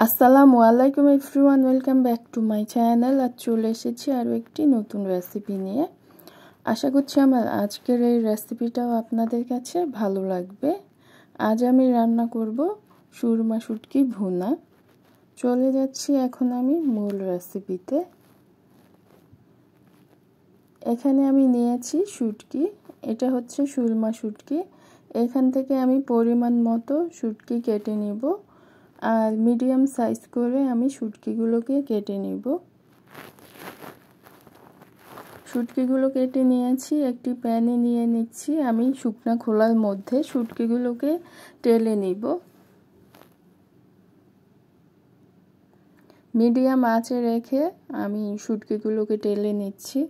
আসসালামু আলাইকুম everyone, welcome back to my channel. আজ চলে এসেছি আরও একটি নতুন রেসিপি নিয়ে। আশা করছি আমার আজকের এই রেসিপিটাও আপনাদের কাছে ভালো লাগবে। আজ আমি রান্না করব সুরমা শুটকি ভুনা। চলে যাচ্ছি এখন আমি মূল রেসিপিতে। এখানে আমি নিয়েছি শুটকি, এটা হচ্ছে সুরমা শুটকি। এখান থেকে আমি পরিমাণ মতো শুটকি কেটে নিব, আর মিডিয়াম সাইজ করে আমি শুটকিগুলোকে কেটে নিব। শুটকিগুলো কেটে নিয়েছি, একটি প্যানে নিয়ে নিচ্ছি আমি শুকনা খোলার মধ্যে শুটকিগুলোকে টেলে নিব। মিডিয়াম আঁচে রেখে আমি শুটকিগুলোকে টেলে নিচ্ছি।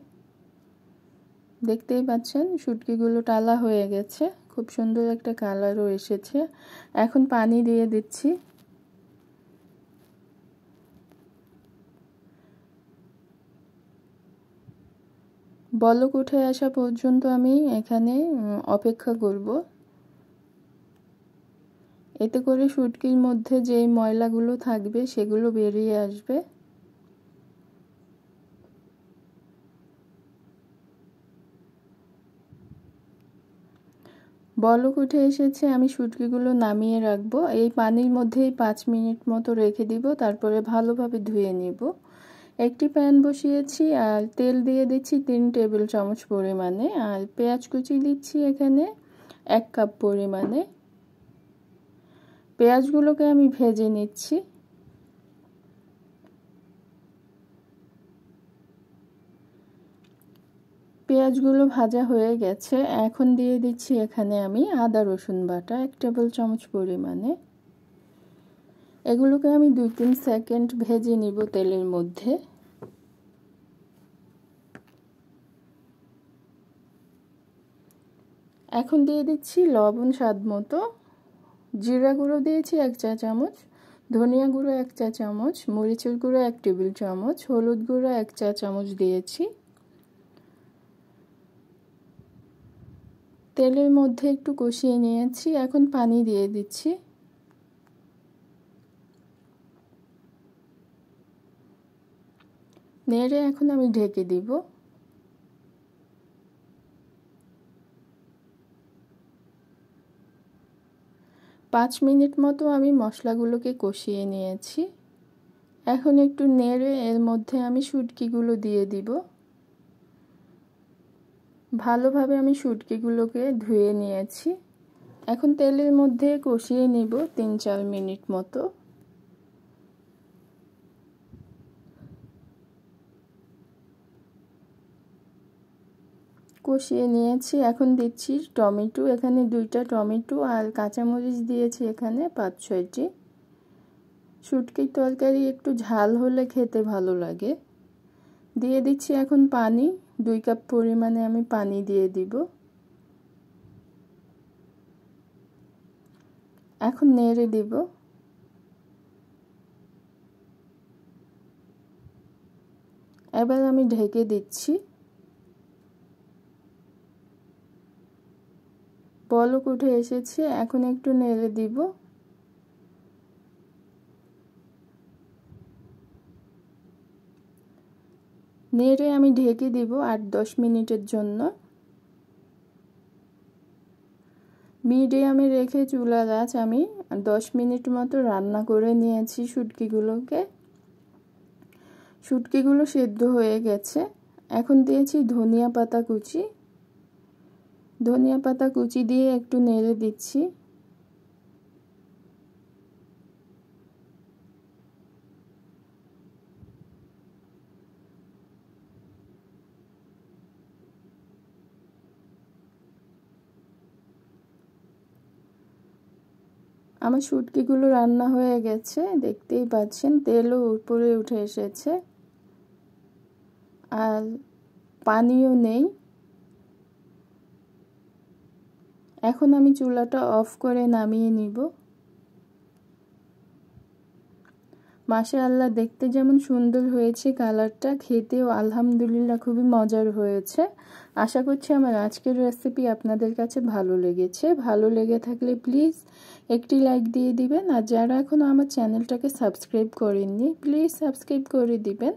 দেখতেই পাচ্ছেন শুটকিগুলো টালা হয়ে গেছে, খুব সুন্দর একটা কালারও এসেছে। এখন পানি দিয়ে দিচ্ছি। বলক উঠে আসা পর্যন্ত আমি এখানে অপেক্ষা করব। এতে করে শুটকির মধ্যে যে ময়লাগুলো থাকবে সেগুলো বেরিয়ে আসবে। বলক উঠে এসেছে, আমি শুটকিগুলো নামিয়ে রাখবো। এই পানির মধ্যেই 5 মিনিট মতো রেখে দিব, তারপরে ভালোভাবে ধুয়ে নিব। একটি প্যান বসিয়েছি আর তেল দিয়ে দিচ্ছি 3 টেবিল চামচ পরিমাণে, আর পেঁয়াজ কুচি দিচ্ছি এখানে 1 কাপ পরিমাণে। পেঁয়াজগুলোকে আমি ভেজে নিচ্ছি। পেঁয়াজগুলো ভাজা হয়ে গেছে, এখন দিয়ে দিচ্ছি এখানে আমি আদা রসুন বাটা 1 টেবিল চামচ পরিমাণে। এগুলোকে আমি 2-3 সেকেন্ড ভেজে নিব তেলের মধ্যে। এখন দিয়ে দিচ্ছি লবণ স্বাদ মতো। জিরা গুঁড়ো দিয়েছি 1 চা চামচ, ধনিয়া গুঁড়ো 1 চা চামচ, মরিচের গুঁড়ো 1 টেবিল চামচ, হলুদ গুঁড়ো 1 চা চামচ দিয়েছি। তেলের মধ্যে একটু কষিয়ে নিয়েছি, এখন পানি দিয়ে দিচ্ছি। নেড়ে এখন আমি ঢেকে দিব। পাঁচ মিনিট মতো আমি মশলাগুলোকে কষিয়ে নিয়েছি। এখন একটু নেড়ে এর মধ্যে আমি শুটকিগুলো দিয়ে দিব। ভালোভাবে আমি শুটকিগুলোকে ধুয়ে নিয়েছি। এখন তেলের মধ্যে কষিয়ে নিব 3-4 মিনিট মতো। কষিয়ে নিয়েছি, এখন দিচ্ছি টমেটো। এখানে 2টা টমেটো আর কাঁচামরিচ দিয়েছি এখানে 5-6টি। শুটকির তরকারি একটু ঝাল হলে খেতে ভালো লাগে। দিয়ে দিচ্ছি এখন পানি, 2 কাপ পরিমাণে আমি পানি দিয়ে দিব। এখন নেড়ে দিব। এবার আমি ঢেকে দিচ্ছি। বলক উঠে এসেছে, এখন একটু নেড়ে দিব। নেড়ে আমি ঢেকে দিব 8-10 মিনিটের জন্য। মিডিয়ামে রেখে চুলার আঁচ আমি 10 মিনিট মতো রান্না করে নিয়েছি শুটকিগুলোকে। শুটকিগুলো সেদ্ধ হয়ে গেছে। এখন দিয়েছি ধনিয়া পাতা কুচি। ধনিয়া পাতা কুচি দিয়ে একটু নেড়ে দিচ্ছি। আমার শুটকিগুলো রান্না হয়ে গেছে, দেখতেই পাচ্ছেন তেলও উপরে উঠে এসেছে আর পানিও নেই। এখন আমি চুলাটা অফ করে নামিয়ে নিব। মাশাআল্লাহ, দেখতে যেমন সুন্দর হয়েছে, কালারটা খেতেও আলহামদুলিল্লাহ খুবই মজার হয়েছে। আশা করছি আমার আজকের রেসিপি আপনাদের কাছে ভালো লেগেছে। ভালো লেগে থাকলে প্লিজ একটি লাইক দিয়ে দিবেন, আর যারা এখনও আমার চ্যানেলটাকে সাবস্ক্রাইব করেননি প্লিজ সাবস্ক্রাইব করে দিবেন।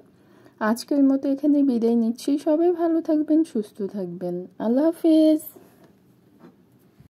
আজকের মতো এখানে বিদায় নিচ্ছি। সবাই ভালো থাকবেন, সুস্থ থাকবেন। আল্লাহ হাফেজ।